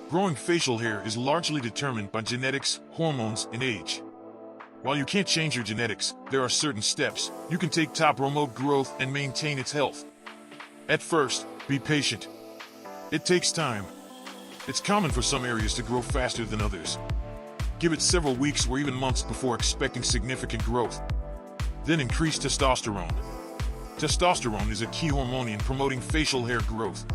Growing facial hair is largely determined by genetics, hormones, and age. While you can't change your genetics, there are certain steps you can take to promote growth and maintain its health. At first, be patient. It takes time. It's common for some areas to grow faster than others. Give it several weeks or even months before expecting significant growth. Then increase testosterone. Testosterone is a key hormone in promoting facial hair growth.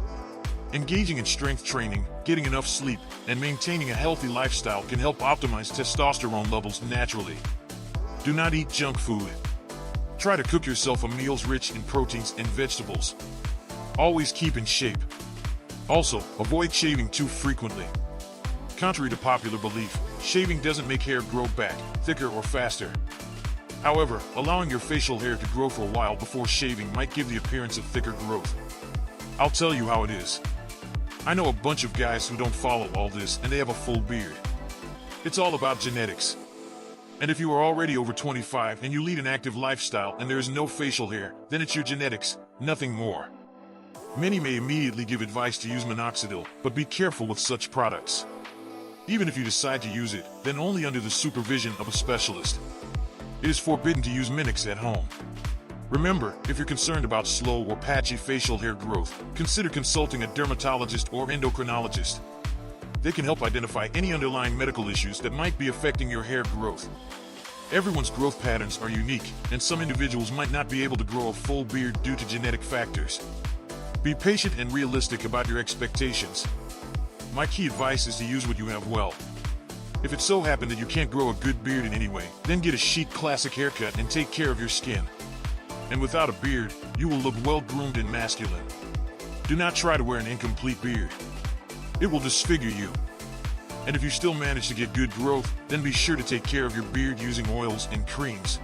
Engaging in strength training, getting enough sleep, and maintaining a healthy lifestyle can help optimize testosterone levels naturally. Do not eat junk food. Try to cook yourself a meals rich in proteins and vegetables. Always keep in shape. Also, avoid shaving too frequently. Contrary to popular belief, shaving doesn't make hair grow back, thicker or faster. However, allowing your facial hair to grow for a while before shaving might give the appearance of thicker growth. I'll tell you how it is. I know a bunch of guys who don't follow all this and they have a full beard. It's all about genetics. And if you are already over 25 and you lead an active lifestyle and there is no facial hair, then it's your genetics, nothing more. Many may immediately give advice to use minoxidil, but be careful with such products. Even if you decide to use it, then only under the supervision of a specialist. It is forbidden to use Minix at home. Remember, if you're concerned about slow or patchy facial hair growth, consider consulting a dermatologist or endocrinologist. They can help identify any underlying medical issues that might be affecting your hair growth. Everyone's growth patterns are unique, and some individuals might not be able to grow a full beard due to genetic factors. Be patient and realistic about your expectations. My key advice is to use what you have well. If it so happened that you can't grow a good beard in any way, then get a chic classic haircut and take care of your skin. And without a beard, you will look well-groomed and masculine. Do not try to wear an incomplete beard. It will disfigure you. And if you still manage to get good growth, then be sure to take care of your beard using oils and creams.